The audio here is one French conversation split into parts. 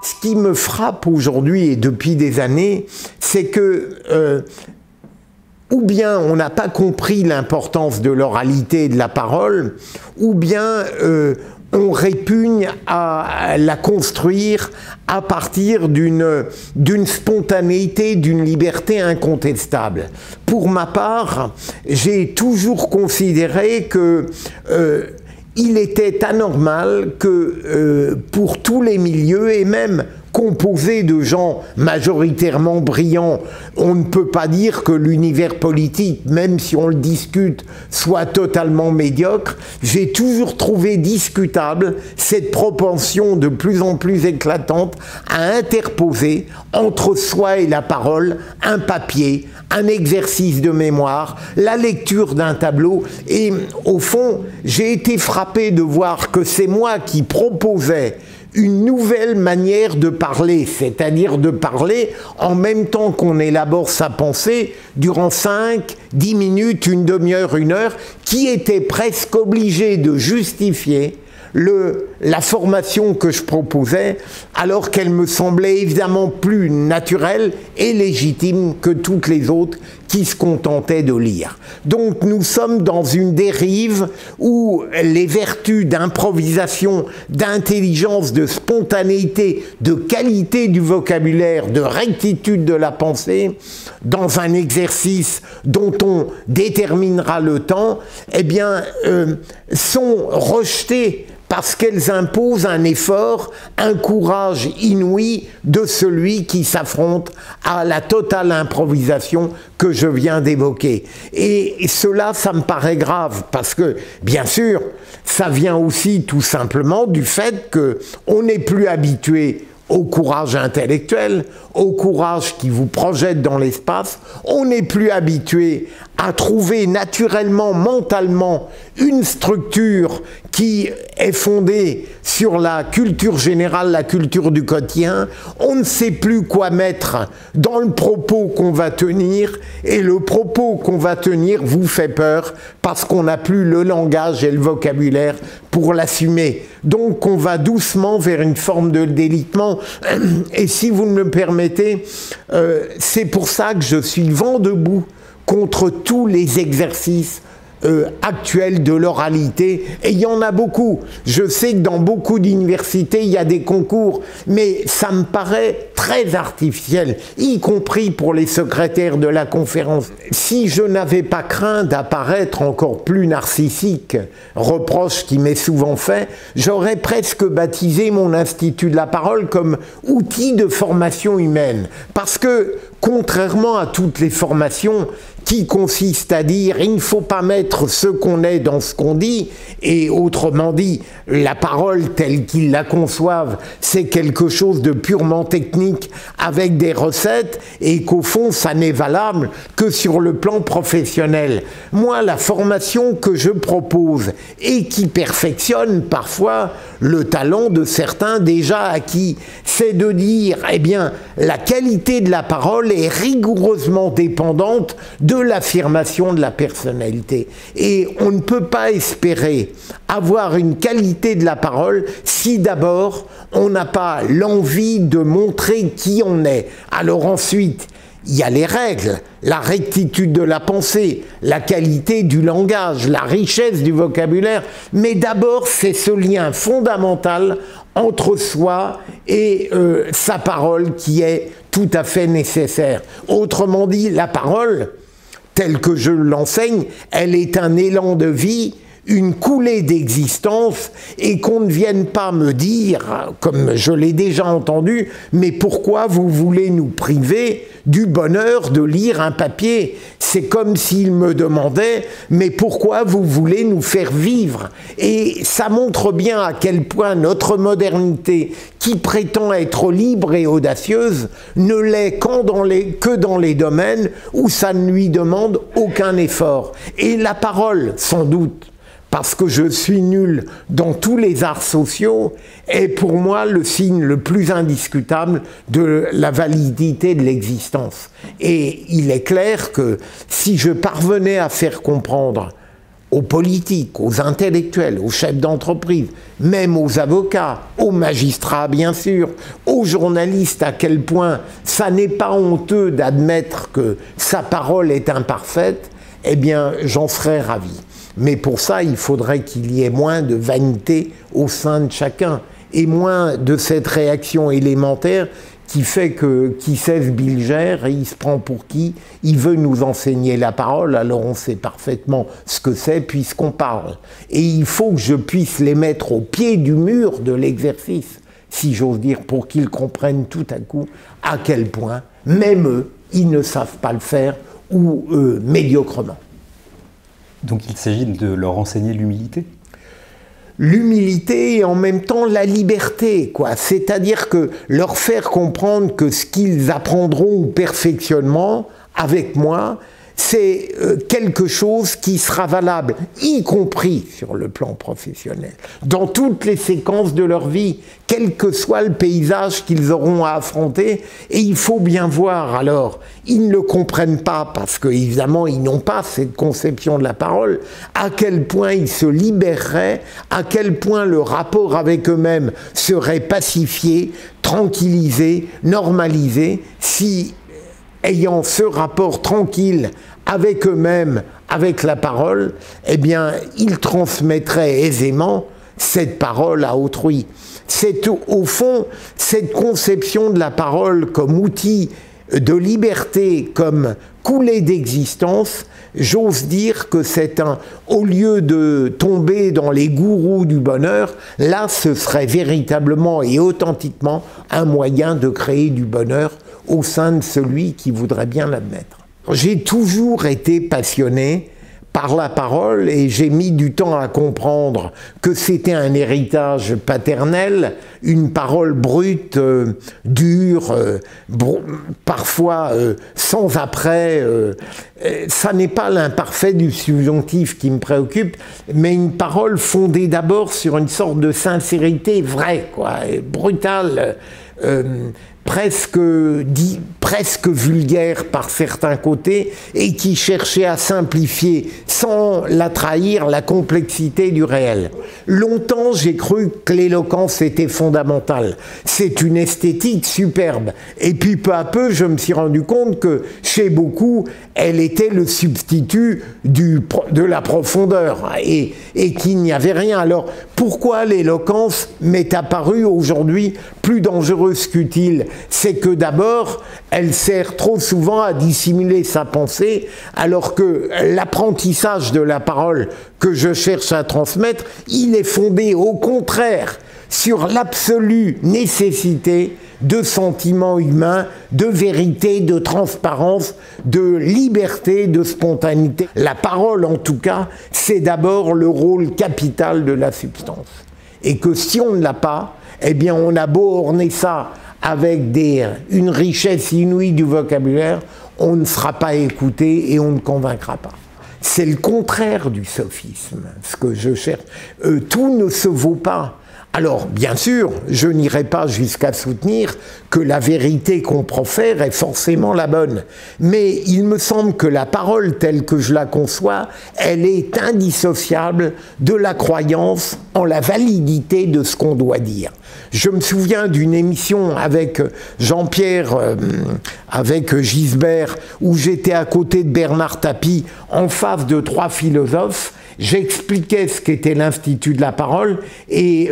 Ce qui me frappe aujourd'hui et depuis des années, c'est que ou bien on n'a pas compris l'importance de l'oralité et de la parole, ou bien on répugne à la construire à partir d'une spontanéité, d'une liberté incontestable. Pour ma part, j'ai toujours considéré que il était anormal que pour tous les milieux, et même composé de gens majoritairement brillants, on ne peut pas dire que l'univers politique, même si on le discute, soit totalement médiocre. J'ai toujours trouvé discutable cette propension de plus en plus éclatante à interposer entre soi et la parole un papier, un exercice de mémoire, la lecture d'un tableau. Et au fond, j'ai été frappé de voir que c'est moi qui proposais une nouvelle manière de parler, c'est-à-dire de parler en même temps qu'on élabore sa pensée durant 5, 10 minutes, une demi-heure, une heure, qui était presque obligé de justifier la formation que je proposais, alors qu'elle me semblait évidemment plus naturelle et légitime que toutes les autres qui se contentaient de lire. Donc nous sommes dans une dérive où les vertus d'improvisation, d'intelligence, de spontanéité, de qualité du vocabulaire, de rectitude de la pensée, dans un exercice dont on déterminera le temps, eh bien, sont rejetées parce qu'elles imposent un effort, un courage inouï de celui qui s'affronte à la totale improvisation que je viens d'évoquer. Et cela, ça me paraît grave, parce que, bien sûr, ça vient aussi tout simplement du fait qu'on n'est plus habitué au courage intellectuel, au courage qui vous projette dans l'espace. On n'est plus habitué à trouver naturellement, mentalement, une structure qui est fondée sur la culture générale, la culture du quotidien. On ne sait plus quoi mettre dans le propos qu'on va tenir, et le propos qu'on va tenir vous fait peur parce qu'on n'a plus le langage et le vocabulaire pour l'assumer. Donc on va doucement vers une forme de délitement. Et si vous me le permettez, c'est pour ça que je suis vent debout contre tous les exercices actuels de l'oralité, et il y en a beaucoup. Je sais que dans beaucoup d'universités, il y a des concours, mais ça me paraît très artificiel, y compris pour les secrétaires de la conférence. Si je n'avais pas craint d'apparaître encore plus narcissique, reproche qui m'est souvent fait, j'aurais presque baptisé mon Institut de la parole comme outil de formation humaine. Parce que, contrairement à toutes les formations qui consistent à dire il ne faut pas mettre ce qu'on est dans ce qu'on dit, et autrement dit, la parole telle qu'ils la conçoivent, c'est quelque chose de purement technique avec des recettes, et qu'au fond, ça n'est valable que sur le plan professionnel. Moi, la formation que je propose et qui perfectionne parfois le talent de certains déjà acquis, c'est de dire, eh bien, la qualité de la parole est rigoureusement dépendante de l'affirmation de la personnalité. Et on ne peut pas espérer avoir une qualité de la parole si d'abord on n'a pas l'envie de montrer qui on est. Alors ensuite, il y a les règles, la rectitude de la pensée, la qualité du langage, la richesse du vocabulaire, mais d'abord c'est ce lien fondamental entre soi et sa parole qui est tout à fait nécessaire. Autrement dit, la parole, telle que je l'enseigne, elle est un élan de vie, une coulée d'existence, et qu'on ne vienne pas me dire, comme je l'ai déjà entendu, mais pourquoi vous voulez nous priver du bonheur de lire un papier? C'est comme s'il me demandait, mais pourquoi vous voulez nous faire vivre? Et ça montre bien à quel point notre modernité, qui prétend être libre et audacieuse, ne l'est que dans les domaines où ça ne lui demande aucun effort. Et la parole, sans doute, parce que je suis nul dans tous les arts sociaux, est pour moi le signe le plus indiscutable de la validité de l'existence. Et il est clair que si je parvenais à faire comprendre aux politiques, aux intellectuels, aux chefs d'entreprise, même aux avocats, aux magistrats bien sûr, aux journalistes, à quel point ça n'est pas honteux d'admettre que sa parole est imparfaite, eh bien j'en serais ravi. Mais pour ça, il faudrait qu'il y ait moins de vanité au sein de chacun et moins de cette réaction élémentaire qui fait que qui sait ce Bilger, et il se prend pour qui? Il veut nous enseigner la parole, alors on sait parfaitement ce que c'est puisqu'on parle. Et il faut que je puisse les mettre au pied du mur de l'exercice, si j'ose dire, pour qu'ils comprennent tout à coup à quel point, même eux, ils ne savent pas le faire, ou médiocrement. Donc il s'agit de leur enseigner l'humilité? L'humilité et en même temps la liberté, quoi. C'est-à-dire que leur faire comprendre que ce qu'ils apprendront au perfectionnement avec moi, c'est quelque chose qui sera valable, y compris sur le plan professionnel, dans toutes les séquences de leur vie, quel que soit le paysage qu'ils auront à affronter. Et il faut bien voir, alors, ils ne le comprennent pas parce qu'évidemment, ils n'ont pas cette conception de la parole, à quel point ils se libéreraient, à quel point le rapport avec eux-mêmes serait pacifié, tranquillisé, normalisé, si, ayant ce rapport tranquille avec eux-mêmes, avec la parole, eh bien, ils transmettraient aisément cette parole à autrui. C'est au fond cette conception de la parole comme outil de liberté, comme coulée d'existence. J'ose dire que c'est au lieu de tomber dans les gourous du bonheur, là ce serait véritablement et authentiquement un moyen de créer du bonheur au sein de celui qui voudrait bien l'admettre. J'ai toujours été passionné par la parole et j'ai mis du temps à comprendre que c'était un héritage paternel, une parole brute, dure, parfois sans après. Ça n'est pas l'imparfait du subjonctif qui me préoccupe, mais une parole fondée d'abord sur une sorte de sincérité vraie, quoi, brutale, presque vulgaire par certains côtés, et qui cherchait à simplifier, sans la trahir, la complexité du réel. Longtemps, j'ai cru que l'éloquence était fondamentale. C'est une esthétique superbe. Et puis, peu à peu, je me suis rendu compte que, chez beaucoup, elle était le substitut de la profondeur, et qu'il n'y avait rien. Alors, pourquoi l'éloquence m'est apparue aujourd'hui plus dangereuse qu'utile? C'est que d'abord, elle sert trop souvent à dissimuler sa pensée, alors que l'apprentissage de la parole que je cherche à transmettre, il est fondé au contraire sur l'absolue nécessité de sentiments humains, de vérité, de transparence, de liberté, de spontanéité. La parole, en tout cas, c'est d'abord le rôle capital de la substance. Et que si on ne l'a pas, eh bien on a beau orner ça avec une richesse inouïe du vocabulaire, on ne sera pas écouté et on ne convaincra pas. C'est le contraire du sophisme, ce que je cherche. Tout ne se vaut pas. Alors, bien sûr, je n'irai pas jusqu'à soutenir que la vérité qu'on profère est forcément la bonne. Mais il me semble que la parole telle que je la conçois, elle est indissociable de la croyance en la validité de ce qu'on doit dire. Je me souviens d'une émission avec Jean-Pierre, avec Gisbert, où j'étais à côté de Bernard Tapie, en face de 3 philosophes. J'expliquais ce qu'était l'Institut de la parole et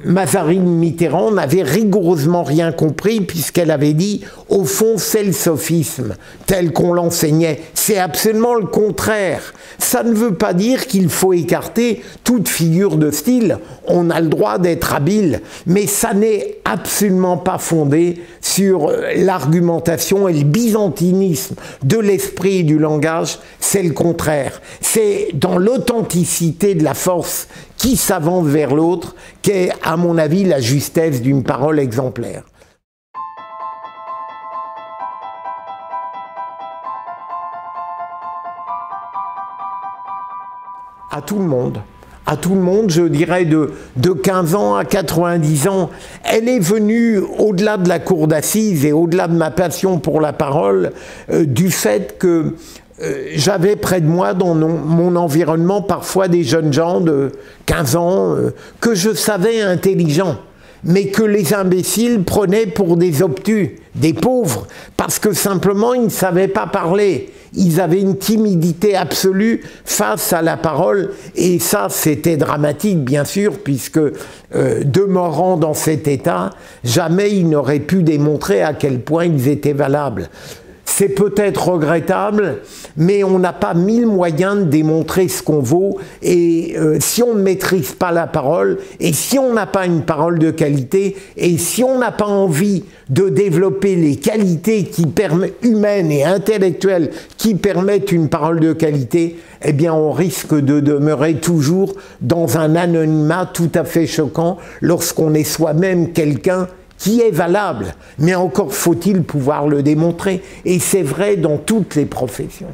Mazarine Mitterrand n'avait rigoureusement rien compris puisqu'elle avait dit « au fond, c'est le sophisme tel qu'on l'enseignait ». C'est absolument le contraire. Ça ne veut pas dire qu'il faut écarter toute figure de style. On a le droit d'être habile, mais ça n'est absolument pas fondé sur l'argumentation et le byzantinisme de l'esprit et du langage. C'est le contraire. C'est dans l'authenticité de la force qui s'avance vers l'autre qu'est, à mon avis, la justesse d'une parole exemplaire. À tout le monde. À tout le monde, je dirais de 15 ans à 90 ans. Elle est venue au-delà de la cour d'assises et au-delà de ma passion pour la parole, du fait que j'avais près de moi, dans mon environnement, parfois des jeunes gens de 15 ans que je savais intelligents, mais que les imbéciles prenaient pour des obtus, des pauvres, parce que simplement ils ne savaient pas parler. Ils avaient une timidité absolue face à la parole, et ça c'était dramatique bien sûr, puisque demeurant dans cet état, jamais ils n'auraient pu démontrer à quel point ils étaient valables. C'est peut-être regrettable, mais on n'a pas mille moyens de démontrer ce qu'on vaut, et si on ne maîtrise pas la parole, et si on n'a pas une parole de qualité, et si on n'a pas envie de développer les qualités humaines et intellectuelles qui permettent une parole de qualité, eh bien on risque de demeurer toujours dans un anonymat tout à fait choquant lorsqu'on est soi-même quelqu'un qui est valable, mais encore faut-il pouvoir le démontrer. Et c'est vrai dans toutes les professions.